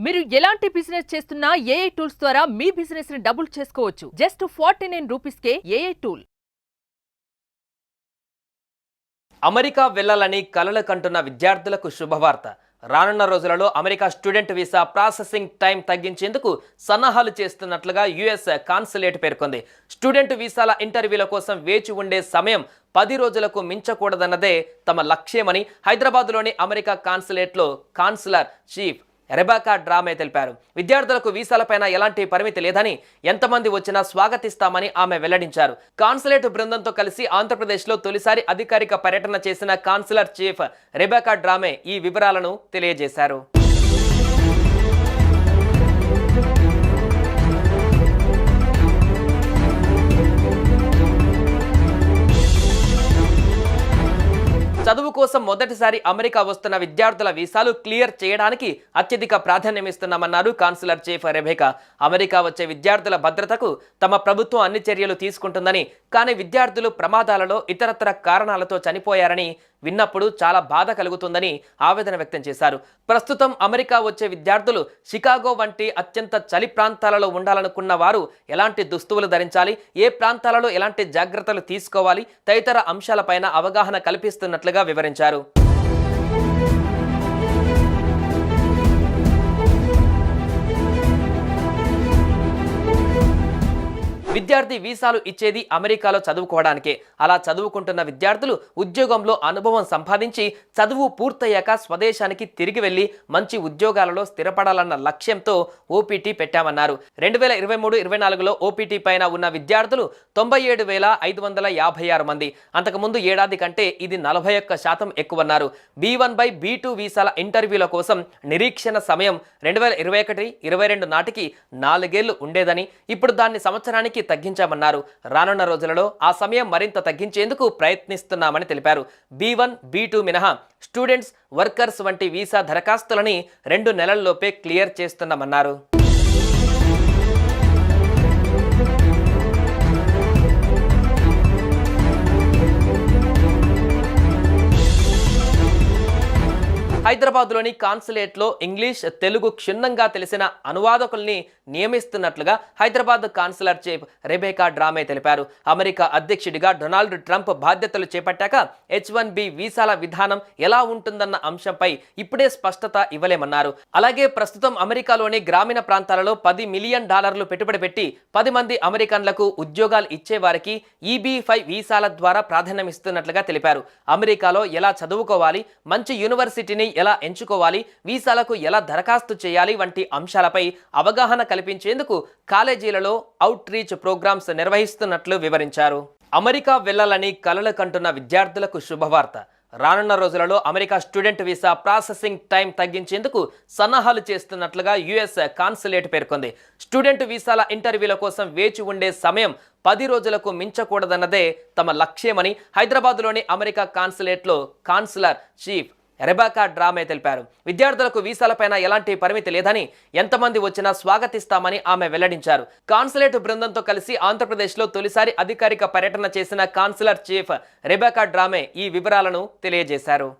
మీరు ఎలాంటి బిజినెస్ చేస్తున్నా ఏఐ టూల్స్ ద్వారా మీ బిజినెస్ ని డబుల్ చేసుకోవచ్చు. జస్ట్ 49 రూపీస్కే ఏఐ టూల్. అమెరికా వెళ్లాలని కలలు కంటున్న విద్యార్థులకు శుభవార్త. రానున్న రోజులలో America student visa processing time తగ్గించేందుకు సన్నాహాలు చేస్తున్నట్లుగా యుఎస్ కాన్సులేట్ పేర్కొంది. స్టూడెంట్ వీసాల ఇంటర్వ్యూల కోసం వేచి ఉండే సమయం 10 రోజులకు మించకూడదన్నదే తమ లక్ష్యమని హైదరాబాద్లోని అమెరికా కాన్సులేట్లో కాన్సులర్ చీఫ్ రెబెకా డ్రామే తెలిపారు. విద్యార్థులకు వీసాలపైన ఎలాంటి పరిమితి లేదని, ఎంతమంది వచ్చినా స్వాగతిస్తామని ఆమె వెల్లడించారు. కాన్సులేట్ బృందంతో కలిసి ఆంధ్రప్రదేశ్లో తొలిసారి అధికారిక పర్యటన చేసిన కాన్సులర్ చీఫ్ రెబెకా డ్రామే ఈ వివరాలను తెలియజేశారు. చదువు కోసం మొదటిసారి అమెరికా వస్తున్న విద్యార్థుల వీసాలు క్లియర్ చేయడానికి అత్యధిక ప్రాధాన్యమిస్తున్నామన్నారు కాన్సులర్ చీఫ్ రెబెకా. అమెరికా వచ్చే విద్యార్థుల భద్రతకు తమ ప్రభుత్వం అన్ని చర్యలు తీసుకుంటుందని, కానీ విద్యార్థులు ప్రమాదాలలో ఇతరత్ర కారణాలతో చనిపోయారని విన్నప్పుడు చాలా బాధ కలుగుతుందని ఆవేదన వ్యక్తం చేశారు. ప్రస్తుతం అమెరికా వచ్చే విద్యార్థులు షికాగో వంటి అత్యంత చలి ప్రాంతాలలో ఉండాలనుకున్న వారు ఎలాంటి దుస్తువులు ధరించాలి, ఏ ప్రాంతాలలో ఎలాంటి జాగ్రత్తలు తీసుకోవాలి తదితర అంశాలపైన అవగాహన కల్పిస్తున్నట్లుగా వివరించారు. విద్యార్థి వీసాలు ఇచ్చేది అమెరికాలో చదువుకోవడానికే. అలా చదువుకుంటున్న విద్యార్థులు ఉద్యోగంలో అనుభవం సంపాదించి చదువు పూర్తయ్యాక స్వదేశానికి తిరిగి వెళ్లి మంచి ఉద్యోగాలలో స్థిరపడాలన్న లక్ష్యంతో ఓపీటీ పెట్టామన్నారు. 2023-24లో ఓపీటీ పైన ఉన్న విద్యార్థులు 97,556 మంది. అంతకుముందు ఏడాది కంటే ఇది 41% ఎక్కువన్నారు. B1 బై B2 వీసాల ఇంటర్వ్యూల కోసం నిరీక్షణ సమయం 2021-22 నాటికి 4 ఏళ్లు ఉండేదని, ఇప్పుడు దాన్ని సంవత్సరానికి తగ్గించామన్నారు. రానున్న రోజులలో ఆ సమయం మరింత తగ్గించేందుకు ప్రయత్నిస్తున్నామని తెలిపారు. B1, B2 మినహా స్టూడెంట్స్, వర్కర్స్ వంటి వీసా దరఖాస్తులని 2 నెలల్లోపే క్లియర్ చేస్తున్నామన్నారు. హైదరాబాద్లోని కాన్సులేట్లో ఇంగ్లీష్, తెలుగు క్షుణ్ణంగా తెలిసిన అనువాదకుల్ని నియమిస్తున్నట్లుగా హైదరాబాద్ కాన్సులర్ చీఫ్ రెబెకా డ్రామే తెలిపారు. అమెరికా అధ్యక్షుడిగా డొనాల్డ్ ట్రంప్ బాధ్యతలు చేపట్టాక H1B వీసాల విధానం ఎలా ఉంటుందన్న అంశంపై ఇప్పుడే స్పష్టత ఇవ్వలేమన్నారు. అలాగే ప్రస్తుతం అమెరికాలోని గ్రామీణ ప్రాంతాలలో $10 మిలియన్ పెట్టుబడి పెట్టి 10 మంది అమెరికన్లకు ఉద్యోగాలు ఇచ్చే వారికి EB-5 వీసాల ద్వారా ప్రాధాన్యమిస్తున్నట్లుగా తెలిపారు. అమెరికాలో ఎలా చదువుకోవాలి, మంచి యూనివర్సిటీని ఎలా ఎంచుకోవాలి, వీసాలకు ఎలా దరఖాస్తు చేయాలి వంటి అంశాలపై అవగాహన కల్పించేందుకు కాలేజీలలో అవుట్ రీచ్ ప్రోగ్రామ్స్ నిర్వహిస్తున్నట్లు వివరించారు. అమెరికా వెళ్లాలని కలలు కంటున్న విద్యార్థులకు శుభవార్త. రానున్న రోజులలో America student visa processing time తగ్గించేందుకు సన్నాహాలు చేస్తున్నట్లుగా యుఎస్ కాన్సులేట్ పేర్కొంది. స్టూడెంట్ వీసాల ఇంటర్వ్యూల కోసం వేచి ఉండే సమయం 10 రోజులకు మించకూడదన్నదే తమ లక్ష్యమని హైదరాబాద్లోని అమెరికా కాన్సులేట్లో కాన్సులర్ చీఫ్ రెబెకా డ్రామే తెలిపారు. విద్యార్థులకు వీసాలపైన ఎలాంటి పరిమితి లేదని, ఎంతమంది వచ్చినా స్వాగతిస్తామని ఆమె వెల్లడించారు. కాన్సులేట్ బృందంతో కలిసి ఆంధ్రప్రదేశ్లో తొలిసారి అధికారిక పర్యటన చేసిన కాన్సులర్ చీఫ్ రెబెకా డ్రామే ఈ వివరాలను తెలియజేశారు.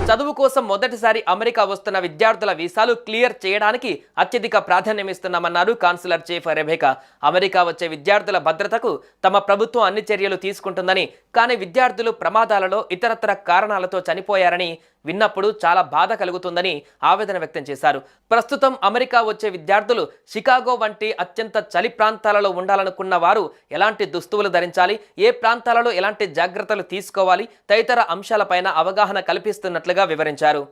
చదువు కోసం మొదటిసారి అమెరికా వస్తున్న విద్యార్థుల వీసాలు క్లియర్ చేయడానికి అత్యధిక ప్రాధాన్యమిస్తున్నామన్నారు కాన్సులర్ చీఫ్ రెబెకా. అమెరికా వచ్చే విద్యార్థుల భద్రతకు తమ ప్రభుత్వం అన్ని చర్యలు తీసుకుంటుందని, కానీ విద్యార్థులు ప్రమాదాలలో ఇతరత్ర కారణాలతో చనిపోయారని విన్నప్పుడు చాలా బాధ కలుగుతుందని ఆవేదన వ్యక్తం చేశారు. ప్రస్తుతం అమెరికా వచ్చే విద్యార్థులు షికాగో వంటి అత్యంత చలి ప్రాంతాలలో ఉండాలనుకున్న వారు ఎలాంటి దుస్తువులు ధరించాలి, ఏ ప్రాంతాలలో ఎలాంటి జాగ్రత్తలు తీసుకోవాలి తదితర అంశాలపైన అవగాహన కల్పిస్తున్నట్లుగా వివరించారు.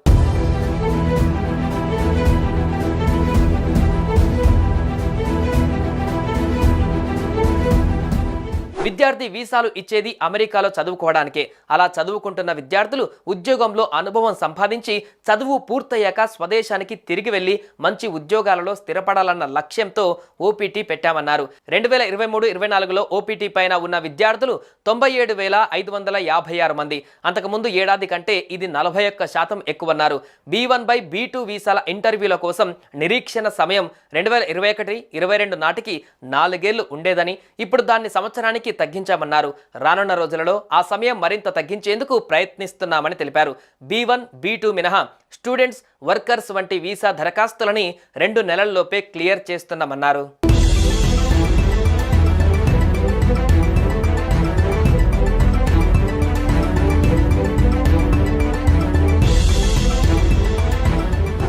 విద్యార్థి వీసాలు ఇచ్చేది అమెరికాలో చదువుకోవడానికే. అలా చదువుకుంటున్న విద్యార్థులు ఉద్యోగంలో అనుభవం సంపాదించి చదువు పూర్తయ్యాక స్వదేశానికి తిరిగి వెళ్లి మంచి ఉద్యోగాలలో స్థిరపడాలన్న లక్ష్యంతో ఓపీటీ పెట్టామన్నారు. 2023-24లో ఓపీటీ పైన ఉన్న విద్యార్థులు 97,556 మంది. అంతకుముందు ఏడాది కంటే ఇది 41% ఎక్కువన్నారు. B1 బై B2 వీసాల ఇంటర్వ్యూల కోసం నిరీక్షణ సమయం 2021-22 నాటికి 4 ఏళ్లు ఉండేదని, ఇప్పుడు దాన్ని సంవత్సరానికి తగ్గించామన్నారు. రానున్న రోజులలో ఆ సమయం మరింత తగ్గించేందుకు ప్రయత్నిస్తున్నామని తెలిపారు. B1, B2 మినహా స్టూడెంట్స్, వర్కర్స్ వంటి వీసా దరఖాస్తులని 2 నెలల్లోపే క్లియర్ చేస్తున్నామన్నారు.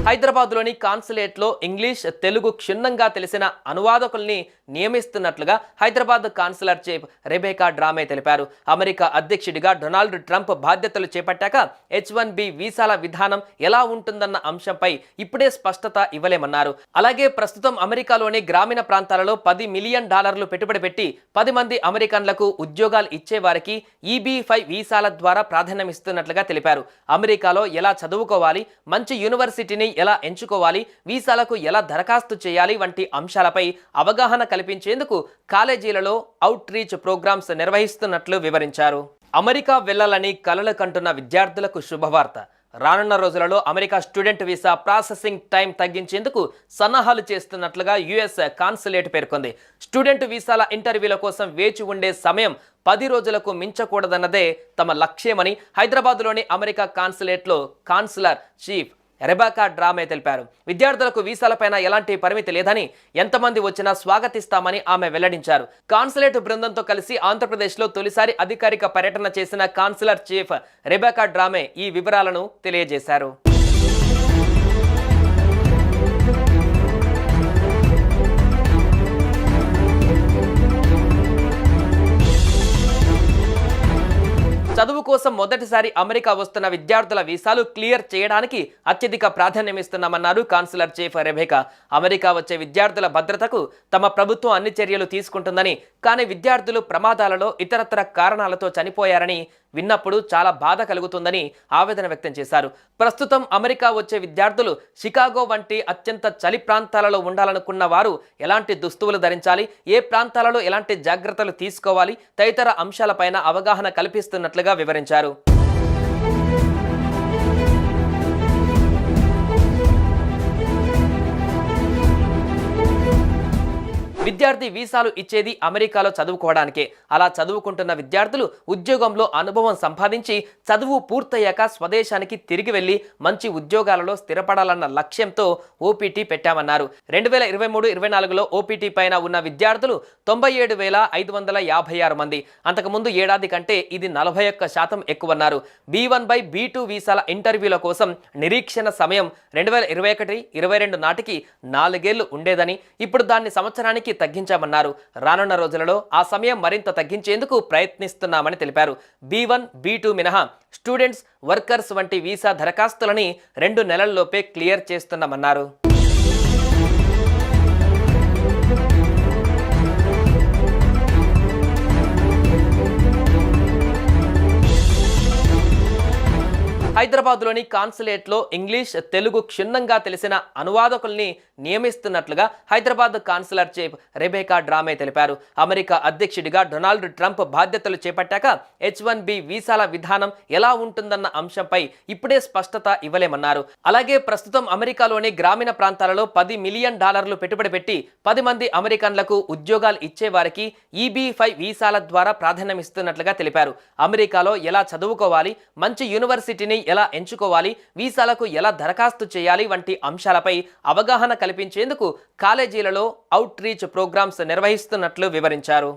హైదరాబాద్లోని కాన్సులేట్లో ఇంగ్లీష్, తెలుగు క్షుణ్ణంగా తెలిసిన అనువాదకుల్ని నియమిస్తున్నట్లుగా హైదరాబాద్ కాన్సులర్ చీఫ్ రెబేకా డ్రామే తెలిపారు. అమెరికా అధ్యక్షుడిగా డొనాల్డ్ ట్రంప్ బాధ్యతలు చేపట్టాక H1B వీసాల విధానం ఎలా ఉంటుందన్న అంశంపై ఇప్పుడే స్పష్టత ఇవ్వలేమన్నారు. అలాగే ప్రస్తుతం అమెరికాలోని గ్రామీణ ప్రాంతాలలో $10 మిలియన్ పెట్టుబడి పెట్టి 10 మంది అమెరికన్లకు ఉద్యోగాలు ఇచ్చే వారికి EB-5 వీసాల ద్వారా ప్రాధాన్యమిస్తున్నట్లుగా తెలిపారు. అమెరికాలో ఎలా చదువుకోవాలి, మంచి యూనివర్సిటీని ఎలా ఎంచుకోవాలి, వీసాలకు ఎలా దరఖాస్తు చేయాలి వంటి అంశాలపై అవగాహన కల్పించేందుకు కాలేజీలలో అవుట్ రీచ్ ప్రోగ్రామ్స్ నిర్వహిస్తున్నట్లు వివరించారు. అమెరికా వెళ్లాలని కలలు కంటున్న విద్యార్థులకు శుభవార్త. రానున్న రోజులలో America student visa processing time తగ్గించేందుకు సన్నాహాలు చేస్తున్నట్లుగా US కాన్సులేట్ పేర్కొంది. స్టూడెంట్ వీసాల ఇంటర్వ్యూల కోసం వేచి ఉండే సమయం 10 రోజులకు మించకూడదన్నదే తమ లక్ష్యమని హైదరాబాద్లోని అమెరికా కాన్సులేట్లో కాన్సులర్ చీఫ్ రెబేకా డ్రామే తెలిపారు. విద్యార్థులకు వీసాలపైన ఎలాంటి పరిమితి లేదని, ఎంతమంది వచ్చినా స్వాగతిస్తామని ఆమె వెల్లడించారు. కాన్సులేట్ బృందంతో కలిసి ఆంధ్రప్రదేశ్లో తొలిసారి అధికారిక పర్యటన చేసిన కాన్సులర్ చీఫ్ రెబేకా డ్రామే ఈ వివరాలను తెలియజేశారు. చదువు కోసం మొదటిసారి అమెరికా వస్తున్న విద్యార్థుల వీసాలు క్లియర్ చేయడానికి అత్యధిక ప్రాధాన్యమిస్తున్నామన్నారు కాన్సులర్ చీఫ్ రెబేకా. అమెరికా వచ్చే విద్యార్థుల భద్రతకు తమ ప్రభుత్వం అన్ని చర్యలు తీసుకుంటుందని, కానీ విద్యార్థులు ప్రమాదాలలో ఇతరత్ర కారణాలతో చనిపోయారని విన్నప్పుడు చాలా బాధ కలుగుతుందని ఆవేదన వ్యక్తం చేశారు. ప్రస్తుతం అమెరికా వచ్చే విద్యార్థులు షికాగో వంటి అత్యంత చలి ప్రాంతాలలో ఉండాలనుకున్న వారు ఎలాంటి దుస్తువులు ధరించాలి, ఏ ప్రాంతాలలో ఎలాంటి జాగ్రత్తలు తీసుకోవాలి తదితర అంశాలపైన అవగాహన కల్పిస్తున్నట్లుగా వివరించారు. విద్యార్థి వీసాలు ఇచ్చేది అమెరికాలో చదువుకోవడానికే. అలా చదువుకుంటున్న విద్యార్థులు ఉద్యోగంలో అనుభవం సంపాదించి చదువు పూర్తయ్యాక స్వదేశానికి తిరిగి వెళ్లి మంచి ఉద్యోగాలలో స్థిరపడాలన్న లక్ష్యంతో ఓపీటీ పెట్టామన్నారు. 2023-24లో ఓపీటీ పైన ఉన్న విద్యార్థులు 97,556 మంది. అంతకుముందు ఏడాది కంటే ఇది 41% ఎక్కువన్నారు. B1 బై B2 వీసాల ఇంటర్వ్యూల కోసం నిరీక్షణ సమయం 2021-22 నాటికి 4 ఏళ్లు ఉండేదని, ఇప్పుడు దాన్ని సంవత్సరానికి తగ్గించామన్నారు. రానున్న రోజులలో ఆ సమయం మరింత తగ్గించేందుకు ప్రయత్నిస్తున్నామని తెలిపారు. B1, B2 మినహా స్టూడెంట్స్, వర్కర్స్ వంటి వీసా దరఖాస్తులని 2 నెలల్లోపే క్లియర్ చేస్తున్నామన్నారు. హైదరాబాద్లోని కాన్సులేట్లో ఇంగ్లీష్, తెలుగు క్షుణ్ణంగా తెలిసిన అనువాదకుల్ని నియమిస్తున్నట్లుగా హైదరాబాద్ కాన్సులర్ చీఫ్ రెబేకా డ్రామే తెలిపారు. అమెరికా అధ్యక్షుడిగా డొనాల్డ్ ట్రంప్ బాధ్యతలు చేపట్టాక H1B వీసాల విధానం ఎలా ఉంటుందన్న అంశంపై ఇప్పుడే స్పష్టత ఇవ్వలేమన్నారు. అలాగే ప్రస్తుతం అమెరికాలోని గ్రామీణ ప్రాంతాలలో $10 మిలియన్ పెట్టుబడి పెట్టి 10 మంది అమెరికన్లకు ఉద్యోగాలు ఇచ్చే వారికి EB-5 వీసాల ద్వారా ప్రాధాన్యమిస్తున్నట్లుగా తెలిపారు. అమెరికాలో ఎలా చదువుకోవాలి, మంచి యూనివర్సిటీని ఎలా ఎంచుకోవాలి, వీసాలకు ఎలా దరఖాస్తు చేయాలి వంటి అంశాలపై అవగాహన కల్పించేందుకు కాలేజీలలో అవుట్ రీచ్ ప్రోగ్రామ్స్ నిర్వహిస్తున్నట్లు వివరించారు.